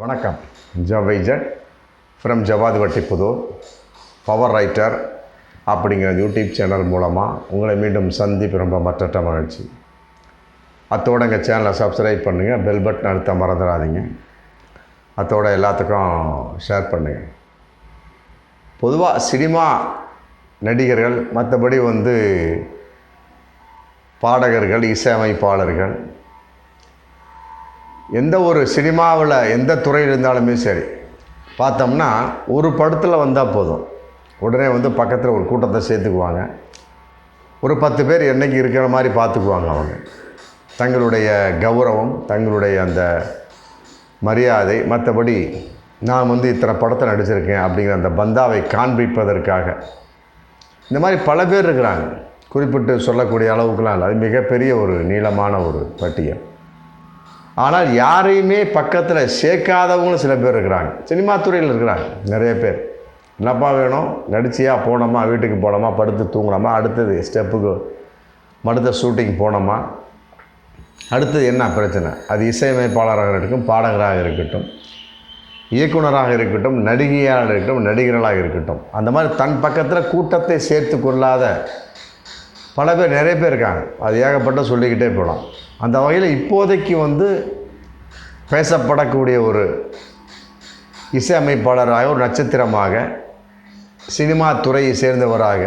வணக்கம். ஜவைஜட் from Jawad Vattiputhur power writer அப்படிங்கிற யூடியூப் சேனல் மூலமாக உங்களை மீண்டும் சந்திப்பு ரொம்ப மற்ற மகிழ்ச்சி. அத்தோடு எங்கள் சேனலை சப்ஸ்கிரைப் பண்ணுங்கள், பெல் பட்டன் அழுத்த மறந்துடாதீங்க. அத்தோட எல்லாத்துக்கும் ஷேர் பண்ணுங்கள். பொதுவாக சினிமா நடிகர்கள், மற்றபடி பாடகர்கள், இசையமைப்பாளர்கள், எந்த ஒரு சினிமாவில் எந்த துறையில் இருந்தாலுமே சரி, பார்த்தோம்னா ஒரு படத்தில் வந்தால் போதும், உடனே பக்கத்தில் ஒரு கூட்டத்தை சேர்த்துக்குவாங்க. ஒரு 10 பேர் என்றைக்கு இருக்கிற மாதிரி பார்த்துக்குவாங்க. அவங்க தங்களுடைய கௌரவம், தங்களுடைய அந்த மரியாதை, மற்றபடி நான் இத்தனை படத்தை நடிச்சிருக்கேன் அப்படிங்கிற அந்த பந்தாவை காண்பிப்பதற்காக இந்த மாதிரி பல பேர் இருக்கிறாங்க. குறிப்பிட்டு சொல்லக்கூடிய அளவுக்குலாம் இல்லை, அது மிகப்பெரிய ஒரு நீளமான ஒரு பட்டியல். ஆனால் யாரையுமே பக்கத்தில் சேர்க்காதவங்களும் சில பேர் இருக்கிறாங்க. சினிமா துறையில் இருக்கிறாங்க நிறைய பேர். என்னப்பா வேணும், நடிச்சியா, போனோமா, வீட்டுக்கு போனோமா, படுத்து தூங்கினோமா, அடுத்தது ஸ்டெப்புக்கு, அடுத்த ஷூட்டிங் போனோமா, அடுத்தது என்ன பிரச்சனை. அது இசையமைப்பாளராக இருக்கட்டும், பாடகராக இருக்கட்டும், இயக்குனராக இருக்கட்டும், நடிகையாக இருக்கட்டும், நடிகர்களாக இருக்கட்டும், அந்த மாதிரி தன் பக்கத்தில் கூட்டத்தை சேர்த்து கொள்ளாத பல பேர், நிறைய பேர் இருக்காங்க. அது ஏகப்பட்ட சொல்லிக்கிட்டே போகலாம். அந்த வகையில் இப்போதைக்கு பேசப்படக்கூடிய ஒரு இசையமைப்பாளராக, ஒரு நட்சத்திரமாக, சினிமா துறையை சேர்ந்தவராக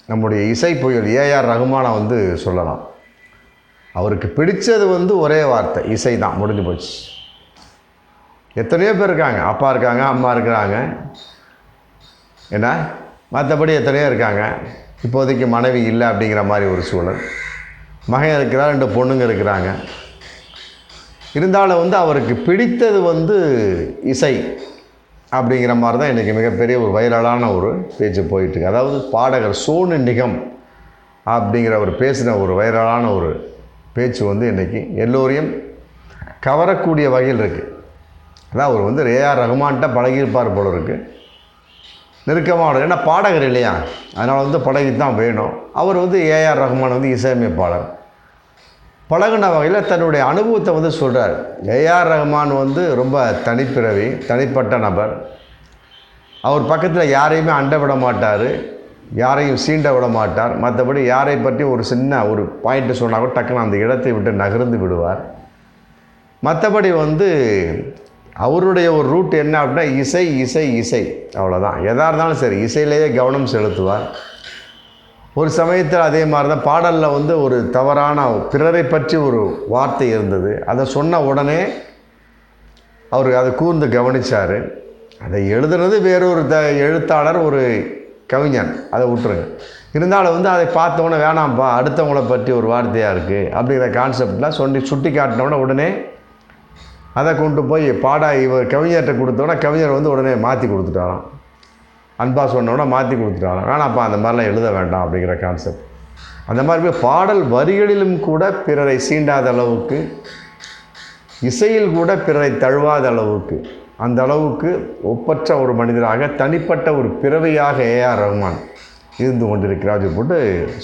நம்முடைய இசை புயல் ஏஆர் ரஹ்மானை சொல்லலாம். அவருக்கு பிடித்தது ஒரே வார்த்தை, இசை தான். முடிஞ்சு போச்சு. எத்தனையோ பேர் இருக்காங்க, அப்பா இருக்காங்க, அம்மா இருக்கிறாங்க, என்ன மற்றபடி எத்தனையோ இருக்காங்க. இப்போதைக்கு மனைவி இல்லை அப்படிங்கிற மாதிரி ஒரு சூழல். மகன் இருக்கிறார், 2 பொண்ணுங்க இருக்கிறாங்க. இருந்தாலும் அவருக்கு பிடித்தது இசை அப்படிங்கிற மாதிரி தான் இன்றைக்கி மிகப்பெரிய ஒரு வைரலான ஒரு பேச்சு போயிட்டுருக்கு. அதாவது பாடகர் சோனு நிகம் அப்படிங்கிற ஒரு பேசின ஒரு வைரலான ஒரு பேச்சு இன்றைக்கி எல்லோரையும் கவரக்கூடிய வகையில் இருக்குது. அதான் அவர் ஏஆர் ரஹ்மான்கிட்ட பழகியிருப்பார் போல இருக்குது, நெருக்கமாக. ஏன்னா பாடகர் இல்லையா, அதனால் பழகி தான் வேணும். அவர் ஏஆர் ரஹ்மான் இசையமைப்பாளர். பழகின வகையில் தன்னுடைய அனுபவத்தை சொல்கிறார். ஏஆர் ரஹ்மான் ரொம்ப தனிப்பிறவி, தனிப்பட்ட நபர். அவர் பக்கத்தில் யாரையுமே அண்ட விட மாட்டார், யாரையும் சீண்ட விட மாட்டார். மற்றபடி யாரை பற்றி ஒரு சின்ன ஒரு பாயிண்ட்டு சொன்னால் கூட டக்குன்னு அந்த இடத்தை விட்டு நகர்ந்து விடுவார். மற்றபடி அவருடைய ஒரு ரூட் என்ன அப்படின்னா இசை இசை இசை, அவ்வளோதான். எதாக இருந்தாலும் சரி இசையிலேயே கவனம் செலுத்துவார். ஒரு சமயத்தில் அதே மாதிரி தான் பாடலில் ஒரு தவறான பிறரை பற்றி ஒரு வார்த்தை இருந்தது. அதை சொன்ன உடனே அவர் அதை கூர்ந்து கவனித்தார். அதை எழுதுனது வேறொரு எழுத்தாளர், ஒரு கவிஞன், அதை விட்டுருங்க. இருந்தாலும் அதை பார்த்தோன்னே வேணாம்ப்பா, அடுத்தவங்களை பற்றி ஒரு வார்த்தையாக இருக்குது அப்படிங்கிற கான்செப்டில் சுட்டி காட்டினோடனே உடனே அதை கொண்டு போய் இவர் கவிஞர்கிட்ட கொடுத்தோன்னா கவிஞர் உடனே மாற்றி கொடுத்துட்டாராம். அன்பா சொன்னோன்னா மாற்றி கொடுத்துட்டாராம். வேணாப்பா, அந்த மாதிரிலாம் எழுத வேண்டாம் அப்படிங்கிற கான்செப்ட். அந்த மாதிரி போய் பாடல் வரிகளிலும் கூட பிறரை சீண்டாத அளவுக்கு, இசையில் கூட பிறரை தழுவாத அளவுக்கு, அந்த அளவுக்கு ஒப்பற்ற ஒரு மனிதராக, தனிப்பட்ட ஒரு பிறவியாக ஏஆர் ரஹ்மான் இருந்து கொண்டிருக்கிறார். போட்டு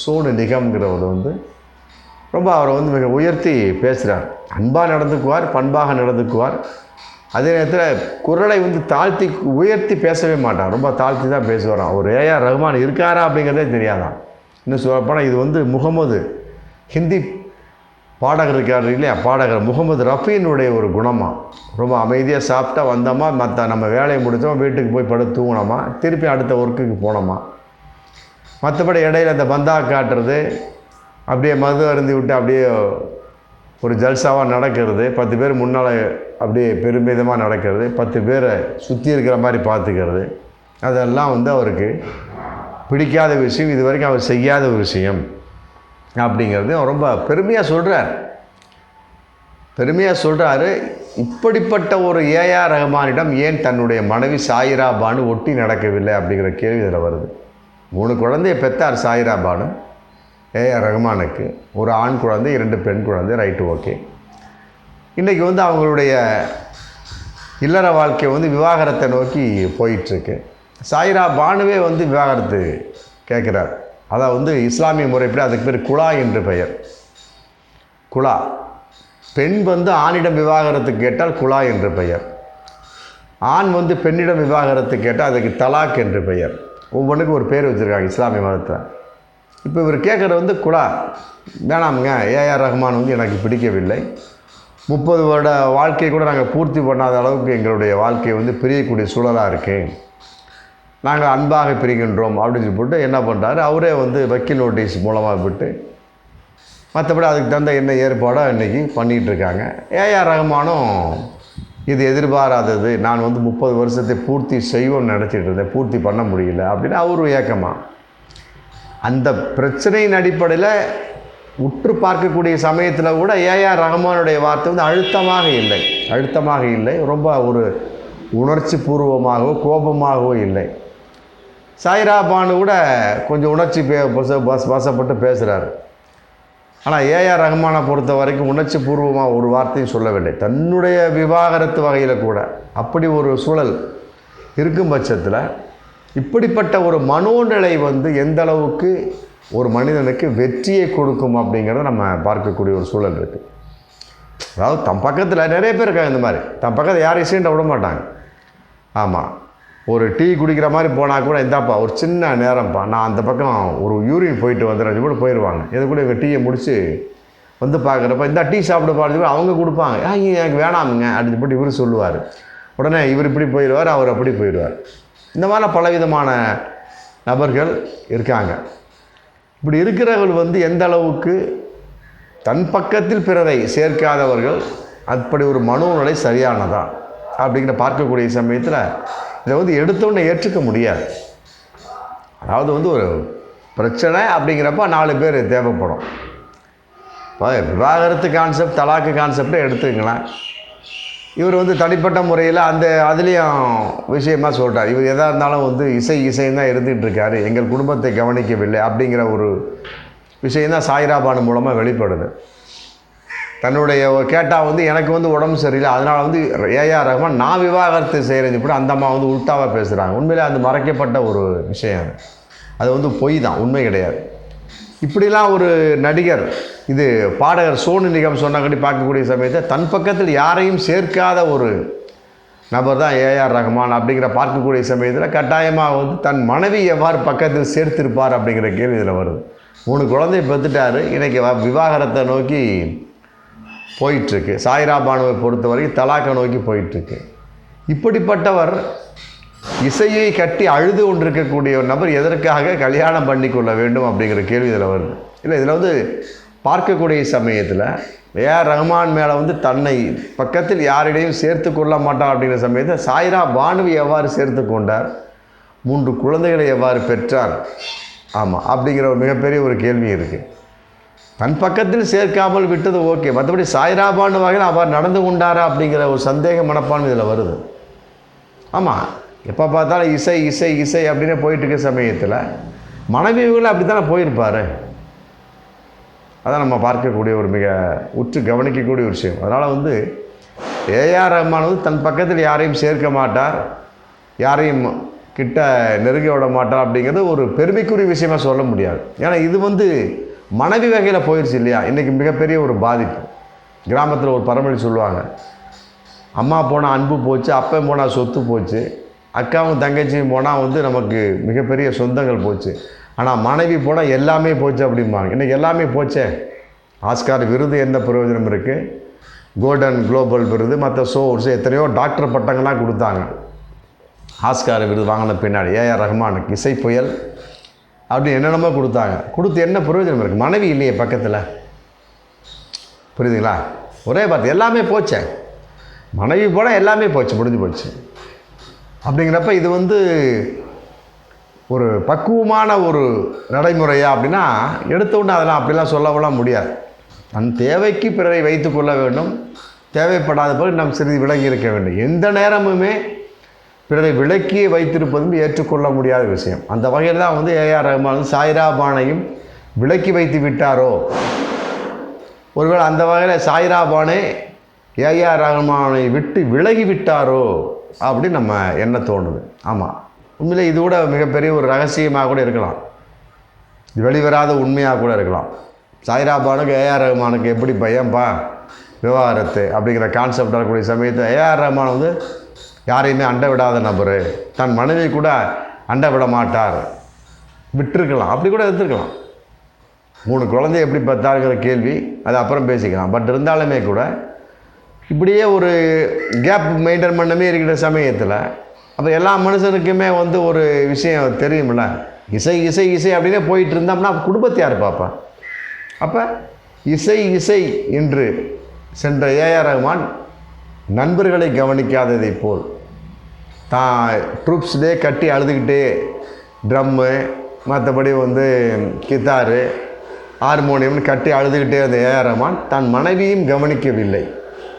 சோனு நிகம்ங்கிறவர் ரொம்ப அவரை மிக உயர்த்தி பேசுகிறார். அன்பாக நடந்துக்குவார், பண்பாக நடந்துக்குவார். அதே நேரத்தில் குரலை தாழ்த்தி உயர்த்தி பேசவே மாட்டார், ரொம்ப தாழ்த்தி தான் பேசுவாராம். ஒரு ஏஆர் ரஹ்மான் இருக்காரா அப்படிங்கிறதே தெரியாதான். இன்னும் சொல்லப்போனால் இது முகமது, ஹிந்தி பாடகர் இருக்கார் இல்லையா, பாடகர் முகமது ரஃபீனுடைய ஒரு குணமாக. ரொம்ப அமைதியாக சாப்பிட்டா வந்தோமா, மற்ற நம்ம வேலையை முடித்தோமா, வீட்டுக்கு போய் படுத்து தூங்கினோமா, திருப்பி அடுத்த ஒர்க்குக்கு போனோமா. மற்றபடி இடையில் அந்த பந்தா காட்டுறது, அப்படியே மது அருந்தி விட்டு அப்படியே ஒரு ஜல்சாவாக நடக்கிறது, 10 பேர் முன்னால் அப்படியே பெருமிதமாக நடக்கிறது, 10 பேரை சுற்றி இருக்கிற மாதிரி பார்த்துக்கிறது, அதெல்லாம் அவருக்கு பிடிக்காத விஷயம், இது வரைக்கும் அவர் செய்யாத ஒரு விஷயம் அப்படிங்கிறது அவர் ரொம்ப பெருமையாக சொல்கிறாரு. இப்படிப்பட்ட ஒரு ஏஆர் ரஹ்மானிடம் ஏன் தன்னுடைய மனைவி சாயிரா பானு ஒட்டி நடக்கவில்லை அப்படிங்கிற கேள்வி இதில் வருது. 3 குழந்தையை பெற்றார் சாயிரா பானு ஏஆர் ரஹ்மானுக்கு. ஒரு ஆண் குழந்தை, 2 பெண் குழந்தை, ரைட்டு, ஓகே. இன்றைக்கி அவங்களுடைய இல்லற வாழ்க்கை விவாகரத்தை நோக்கி போயிட்டுருக்கு. சாயிரா பானுவே விவாகரத்து கேட்குறார். அதான் இஸ்லாமிய முறைப்படி அதுக்கு பேர் குலா என்று பெயர். குலா, பெண் ஆணிடம் விவாகரத்து கேட்டால் குலா என்று பெயர். ஆண் வந்து பெண்ணிடம் விவாகரத்து கேட்டால் அதுக்கு தலாக் என்று பெயர். ஒவ்வொன்றுக்கும் ஒரு பேர் வச்சுருக்காங்க இஸ்லாமிய மதத்தில். இப்போ இவர் கேட்குறது வந்து குலா வேணாமுங்க, ஏஆர் ரஹ்மான் வந்து எனக்கு பிடிக்கவில்லை, 30 வருட வாழ்க்கையை கூட நாங்கள் பூர்த்தி பண்ணாத அளவுக்கு எங்களுடைய வாழ்க்கையை வந்து பிரியக்கூடிய சூழலாக இருக்குது, நாங்கள் அன்பாக பிரிக்கின்றோம் அப்படின்னு சொல்லிட்டு என்ன பண்ணுறாரு, அவரே வந்து வக்கீல் நோட்டீஸ் மூலமாக விட்டு மற்றபடி அதுக்கு தகுந்த என்ன ஏற்பாடாக இன்றைக்கி பண்ணிகிட்ருக்காங்க. ஏஆர் ரஹ்மானும் இது எதிர்பாராதது, நான் வந்து 30 வருஷத்தை பூர்த்தி செய்வோம்னு நினச்சிட்டு இருந்தேன், பூர்த்தி பண்ண முடியல அப்படின்னு அவரும் ஏக்கமாக. அந்த பிரச்சனையின் அடிப்படையில் உற்று பார்க்கக்கூடிய சமயத்தில் கூட ஏஆர் ரஹ்மானுடைய வார்த்தை வந்து அழுத்தமாக இல்லை, ரொம்ப ஒரு உணர்ச்சி பூர்வமாகவோ கோபமாகவோ இல்லை. சாய்ரா பானு கூட கொஞ்சம் உணர்ச்சி வசப்பட்டு பேசுகிறாரு. ஆனால் ஏஆர் ரஹ்மானை பொறுத்த வரைக்கும் உணர்ச்சி பூர்வமாக ஒரு வார்த்தையும் சொல்லவில்லை. தன்னுடைய விவாகரத்து வகையில் கூட அப்படி ஒரு சூழல் இருக்கும் பட்சத்தில் இப்படிப்பட்ட ஒரு மனோநிலை வந்து எந்த அளவுக்கு ஒரு மனிதனுக்கு வெற்றியை கொடுக்கும் அப்படிங்கிறத நம்ம பார்க்கக்கூடிய ஒரு சூழல் இருக்குது. அதாவது தம் பக்கத்தில் நிறைய பேர் இருக்காங்க இந்த மாதிரி, தம் பக்கத்தில் யாரையும் சீண்ட விட மாட்டாங்க. ஆமாம், ஒரு டீ குடிக்கிற மாதிரி போனால் கூட இந்தாப்பா ஒரு சின்ன நேரம்ப்பா, நான் அந்த பக்கம் ஒரு யூரின் போயிட்டு வந்துடுறேன் கூட போயிடுவாங்க. இது கூட எங்கள் டீயை முடித்து வந்து பார்க்குறப்ப இந்த டீ சாப்பிடுப்பாரு அவங்க கொடுப்பாங்க, எனக்கு வேணாமுங்க அப்படின்னு போட்டு இவர் சொல்லுவார். உடனே இவர் இப்படி போயிடுவார், அவர் அப்படி போயிடுவார். இந்த மாதிரிலாம் பலவிதமான நபர்கள் இருக்காங்க. இப்படி இருக்கிறவர்கள் வந்து எந்த அளவுக்கு தன் பக்கத்தில் பிறரை சேர்க்காதவர்கள், அப்படி ஒரு மனோநிலை சரியானதா அப்படிங்கிற பார்க்கக்கூடிய சமயத்தில் இதை வந்து எடுத்தோன்னே ஏற்றுக்க முடியாது. அதாவது வந்து ஒரு பிரச்சனை அப்படிங்கிறப்ப 4 பேர் தேவைப்படும். இப்போ விவாகரத்து கான்செப்ட், தலாக்கு கான்செப்டை எடுத்துக்கலாம். இவர் வந்து தனிப்பட்ட முறையில் அதுலேயும் விஷயமாக சொல்கிறார். இவர் எதாக இருந்தாலும் வந்து இசைன்னு தான் இருந்துகிட்டு இருக்காரு, எங்கள் குடும்பத்தை கவனிக்கவில்லை அப்படிங்கிற ஒரு விஷயந்தான் சாய்ரா பானு மூலமாக வெளிப்படுது. தன்னுடைய கேட்டால் வந்து எனக்கு வந்து உடம்பு சரியில்லை, அதனால் வந்து ஏஆர் ரஹ்மான் நான் விவாகரத்து செய்கிறேன்னு கூட அந்த அம்மா வந்து உள்டாவாக பேசுகிறாங்க. உண்மையிலே அது மறைக்கப்பட்ட ஒரு விஷயம், அது வந்து பொய் தான், உண்மை கிடையாது. இப்படிலாம் ஒரு நடிகர், இது பாடகர் சோனு நிகம் சொன்னபடி பார்க்கக்கூடிய சமயத்தை தன் பக்கத்தில் யாரையும் சேர்க்காத ஒரு நபர் தான் ஏஆர் ரஹ்மான் அப்படிங்கிற பார்க்கக்கூடிய சமயத்தில் கட்டாயமாக வந்து தன் மனைவி எவ்வாறு பக்கத்தில் சேர்த்திருப்பார் அப்படிங்கிற கேள்வி இதில் வருது. 3 குழந்தையை பெற்றுட்டார், இன்றைக்கி விவாகரத்தை நோக்கி போயிட்டுருக்கு. சாய்ரா பானுவை பொறுத்த வரைக்கும் தலாக்கை நோக்கி போயிட்டுருக்கு. இப்படிப்பட்டவர் இசையை கட்டி அழுது கொண்டிருக்கக்கூடிய ஒரு நபர் எதற்காக கல்யாணம் பண்ணி கொள்ள வேண்டும் அப்படிங்கிற கேள்வி இதில் வருது. இல்லை, இதில் வந்து பார்க்கக்கூடிய சமயத்தில் ஏஆர் ரஹ்மான் மேலே வந்து தன்னை பக்கத்தில் யாரிடையும் சேர்த்து கொள்ள மாட்டான் அப்படிங்கிற சமயத்தில் சாய்ரா பானுவை எவ்வாறு சேர்த்து கொண்டார், 3 குழந்தைகளை எவ்வாறு பெற்றார், ஆமாம் அப்படிங்கிற ஒரு மிகப்பெரிய ஒரு கேள்வி இருக்குது. தன் பக்கத்தில் சேர்க்காமல் விட்டது ஓகே, மற்றபடி சாய்ரா பானு வகையில் அவர் நடந்து கொண்டாரா அப்படிங்கிற ஒரு சந்தேக மனப்பான்மை இதில் வருது. ஆமாம், எப்போ பார்த்தாலும் இசை அப்படின்னே போயிட்டுருக்க சமயத்தில் மனைவிகளும் அப்படி தானே போயிருப்பார். அதான் நம்ம பார்க்கக்கூடிய ஒரு மிக உற்று கவனிக்கக்கூடிய ஒரு விஷயம். அதனால் வந்து ஏஆர் ரஹ்மான் வந்து தன் பக்கத்தில் யாரையும் சேர்க்க மாட்டார், யாரையும் கிட்ட நெருங்கி விட மாட்டார் அப்படிங்கிறது ஒரு பெருமைக்குரிய விஷயமாக சொல்ல முடியாது. ஏன்னா இது வந்து மனைவி வகையில் போயிடுச்சு இல்லையா. இன்றைக்கி மிகப்பெரிய ஒரு பாதிப்பு. கிராமத்தில் ஒரு பரமொழி சொல்லுவாங்க, அம்மா போனால் அன்பு போச்சு, அப்பன் போனால் சொத்து போச்சு, அக்காவும் தங்கச்சியும் போனால் வந்து நமக்கு மிகப்பெரிய சொந்தங்கள் போச்சு, ஆனால் மனைவி போனால் எல்லாமே போச்சு அப்படிம்பாங்க. இன்றைக்கி எல்லாமே போச்சே. ஆஸ்கார் விருது எந்த பிரயோஜனம் இருக்குது, கோல்டன் குளோபல் விருது, மற்ற ஷோர்ஸ், எத்தனையோ டாக்டர் பட்டங்கள்லாம் கொடுத்தாங்க. ஆஸ்கார் விருது வாங்கின பின்னாடி ஏஆர் ரஹ்மானுக்கு இசை புயல் அப்படின்னு என்னென்னமோ கொடுத்து என்ன பிரயோஜனம் இருக்குது, மனைவி இல்லையே பக்கத்தில். புரியுதுங்களா? ஒரே பார்த்து எல்லாமே போச்சே, மனைவி போனால் எல்லாமே போச்சு, முடிஞ்சு போச்சு. அப்படிங்கிறப்ப இது வந்து ஒரு பக்குவமான ஒரு நடைமுறையா அப்படின்னா எடுத்தோடனே அதெல்லாம் அப்படிலாம் சொல்லவெல்லாம் முடியாது. தன் தேவைக்கு பிறரை வைத்து கொள்ள வேண்டும், தேவைப்படாத பிறகு நாம் சிறிது விலகி இருக்க வேண்டும். எந்த நேரமுமே பிறரை விலக்கியே வைத்திருப்பதும் ஏற்றுக்கொள்ள முடியாத விஷயம். அந்த வகையில் தான் வந்து ஏஆர் ரஹ்மான் சாய்ரா பானையும் விலக்கி வைத்து விட்டாரோ, ஒருவேளை அந்த வகையில் சாய்ரா பானே ஏஆர் ரஹ்மானை விட்டு விலகி விட்டாரோ அப்படின்னு நம்ம என்ன தோணுது. ஆமாம், உண்மையிலே இது கூட மிகப்பெரிய ஒரு ரகசியமாக கூட இருக்கலாம், வெளிவராத உண்மையாக கூட இருக்கலாம். சாய்ரா பானுக்கு ஏஆர் ரஹ்மானுக்கு எப்படி பையன்பா விவாகரத்து அப்படிங்கிற கான்செப்ட் வரக்கூடிய சமயத்தில் ஏஆர் ரஹ்மான் வந்து யாரையுமே அண்ட விடாத நபர், தன் மனைவி கூட அண்ட விட மாட்டார், விட்டுருக்கலாம், அப்படி கூட எடுத்துருக்கலாம். 3 குழந்தை எப்படி பெற்றாருங்கிற கேள்வி அது அப்புறம் பேசிக்கலாம். பட் இருந்தாலுமே கூட இப்படியே ஒரு கேப் மெயின்டைன் பண்ணமே இருக்கிற சமயத்தில் அப்போ எல்லா மனுஷனுக்குமே வந்து ஒரு விஷயம் தெரியுமில்ல, இசை இசை இசை அப்படின்னே போயிட்டு இருந்தோம்னா குடும்பத்தை யார் பார்ப்பா? அப்போ இசை இசை என்று சென்ற ஏஆர் ரஹ்மான் நண்பர்களை கவனிக்காததை போல் தான் ட்ரூப்ஸ் டே கட்டி அழுதுகிட்டே ட்ரம்மு மற்றபடி வந்து கித்தாரு ஹார்மோனியம்னு கட்டி அழுதுகிட்டே இருந்த ஏஆர் ரஹ்மான் தன் மனைவியும் கவனிக்கவில்லை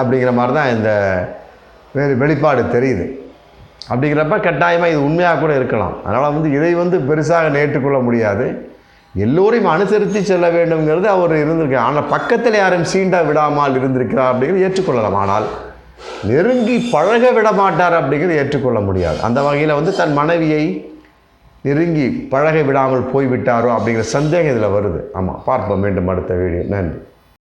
அப்படிங்கிற மாதிரி தான் இந்த வெளிப்பாடு தெரியுது. அப்படிங்கிறப்ப கட்டாயமாக இது உண்மையாக கூட இருக்கலாம். அதனால் வந்து இதை வந்து பெருசாக ஏற்றுக்கொள்ள முடியாது. எல்லோரையும் அனுசரித்து செல்ல வேண்டும்ங்கிறது அவர் இருந்திருக்கார். ஆனால் பக்கத்தில் யாரும் சீண்டா விடாமல் இருந்திருக்கிறார் அப்படிங்கிறது ஏற்றுக்கொள்ளலாம். ஆனால் நெருங்கி பழக விட மாட்டார் அப்படிங்கிறது ஏற்றுக்கொள்ள முடியாது. அந்த வகையில் வந்து தன் மனைவியை நெருங்கி பழக விடாமல் போய்விட்டாரோ அப்படிங்கிற சந்தேகம் இதில் வருது. ஆமாம், பார்ப்போம் மீண்டும் அடுத்த வீடியோ. நன்றி.